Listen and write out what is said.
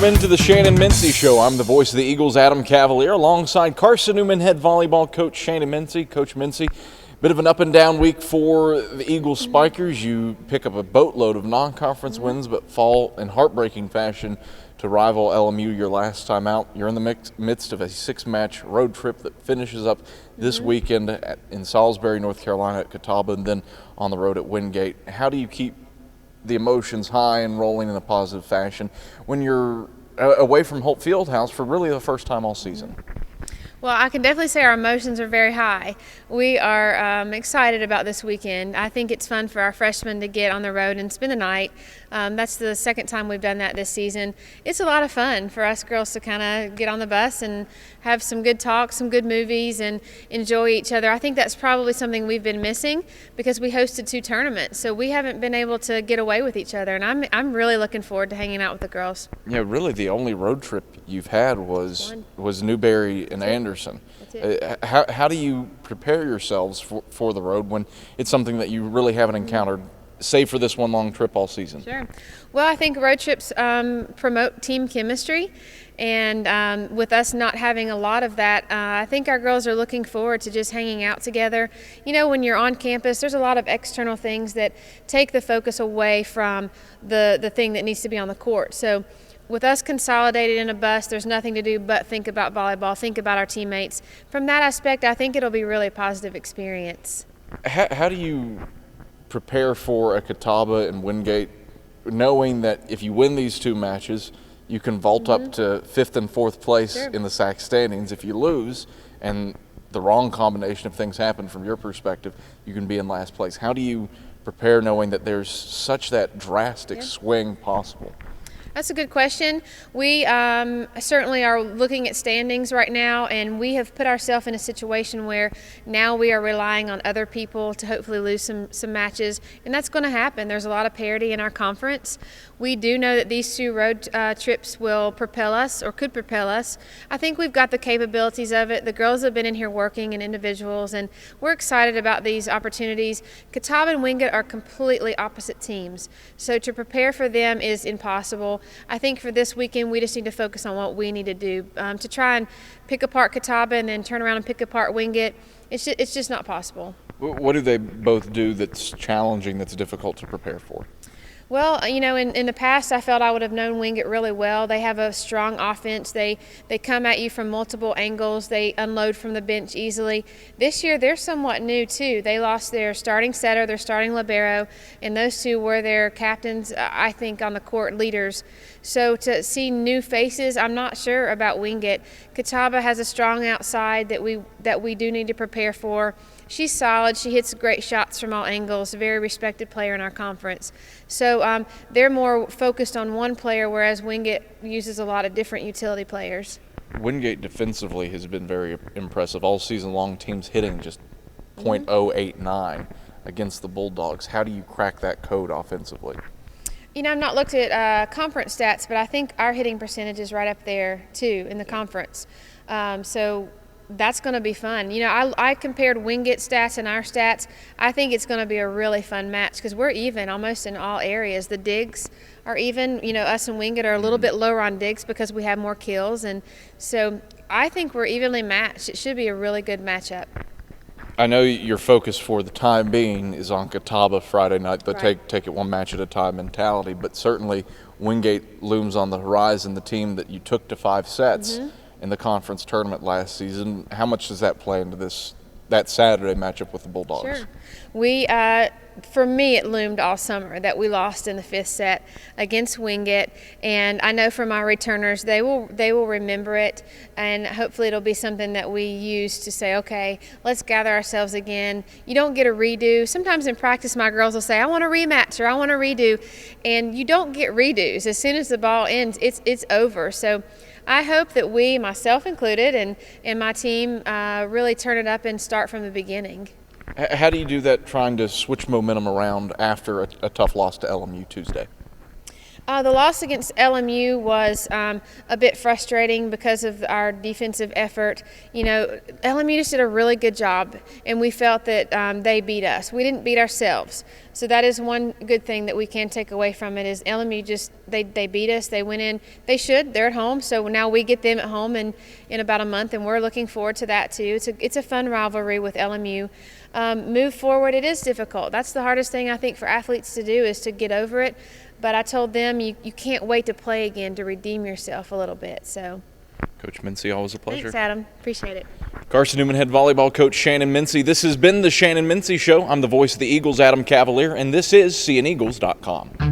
Welcome into the Shannon Mincey Show. I'm the voice of the Eagles, Adam Cavalier, alongside Carson-Newman head volleyball coach Shannon Mincey. Coach Mincey, bit of an up-and-down week for the Eagles Spikers. You pick up a boatload of non-conference wins, but fall in heartbreaking fashion to rival LMU your last time out. You're in the midst of a 6-match road trip that finishes up this weekend in Salisbury, North Carolina at Catawba, and then on the road at Wingate. How do you keep the emotions high and rolling in a positive fashion when you're away from Holt Fieldhouse for really the first time all season? Well, I can definitely say our emotions are very high. We are excited about this weekend. I think it's fun for our freshmen to get on the road and spend the night. That's the second time we've done that this season. It's a lot of fun for us girls to kind of get on the bus and have some good talks, some good movies, and enjoy each other. I think that's probably something we've been missing because we hosted 2 tournaments, so we haven't been able to get away with each other, and I'm really looking forward to hanging out with the girls. Yeah, really the only road trip you've had was Newberry and Anderson. How do you prepare yourselves for the road when it's something that you really haven't encountered, save for this one long trip all season? Sure. Well, I think road trips promote team chemistry, and with us not having a lot of that, I think our girls are looking forward to just hanging out together. You know, when you're on campus, there's a lot of external things that take the focus away from the thing that needs to be on the court. So with us consolidated in a bus, there's nothing to do but think about volleyball, think about our teammates. From that aspect, I think it'll be really a positive experience. How do you prepare for a Catawba and Wingate, knowing that if you win these 2 matches, you can vault up to 5th and 4th place in the SAC standings? If you lose and the wrong combination of things happen from your perspective, you can be in last place. How do you prepare knowing that there's such that drastic swing possible? That's a good question. We certainly are looking at standings right now, and we have put ourselves in a situation where now we are relying on other people to hopefully lose some matches, and that's going to happen. There's a lot of parity in our conference. We do know that these 2 road trips will propel us, or could propel us. I think we've got the capabilities of it. The girls have been in here working and individuals, and we're excited about these opportunities. Catawba and Wingate are completely opposite teams, so to prepare for them is impossible. I think for this weekend, we just need to focus on what we need to do. To try and pick apart Catawba and then turn around and pick apart Wingate, it's just not possible. What do they both do that's challenging, that's difficult to prepare for? Well, you know, in the past, I felt I would have known Wingate really well. They have a strong offense. They come at you from multiple angles. They unload from the bench easily. This year, they're somewhat new, too. They lost their starting setter, their starting libero, and those 2 were their captains, I think, on the court leaders. So to see new faces, I'm not sure about Wingate. Catawba has a strong outside that we do need to prepare for. She's solid. She hits great shots from all angles, a very respected player in our conference. So they're more focused on one player, whereas Wingate uses a lot of different utility players. Wingate defensively has been very impressive all season long. Teams hitting just .089 against the Bulldogs. How do you crack that code offensively? You know, I've not looked at conference stats, but I think our hitting percentage is right up there, too, in the conference. So that's going to be fun. You know, I compared Wingate stats and our stats. I think it's going to be a really fun match because we're even almost in all areas. The digs are even. You know, us and Wingate are a little bit lower on digs because we have more kills. And so I think we're evenly matched. It should be a really good matchup. I know your focus for the time being is on Catawba Friday night, the take it one match at a time mentality, but certainly Wingate looms on the horizon, the team that you took to 5 sets in the conference tournament last season. How much does that play into that Saturday matchup with the Bulldogs? Sure. We, for me, it loomed all summer that we lost in the 5th set against Wingate, and I know from our returners they will remember it, and hopefully it'll be something that we use to say, okay, let's gather ourselves again. You don't get a redo. Sometimes in practice my girls will say, I want a rematch or I want a redo, and you don't get redos. As soon as the ball ends, it's over. So I hope that we, myself included, and my team really turn it up and start from the beginning. How do you do that, trying to switch momentum around after a tough loss to LMU Tuesday? The loss against LMU was a bit frustrating because of our defensive effort. You know, LMU just did a really good job, and we felt that they beat us. We didn't beat ourselves. So that is one good thing that we can take away from it is LMU just, they beat us. They went in. They're at home, so now we get them at home in about a month, and we're looking forward to that too. It's a fun rivalry with LMU. Move forward, it is difficult. That's the hardest thing I think for athletes to do is to get over it. But I told them you can't wait to play again to redeem yourself a little bit. So, Coach Mincey, always a pleasure. Thanks, Adam. Appreciate it. Carson-Newman head volleyball coach Shannon Mincey. This has been the Shannon Mincey Show. I'm the voice of the Eagles, Adam Cavalier, and this is seeaneagles.com.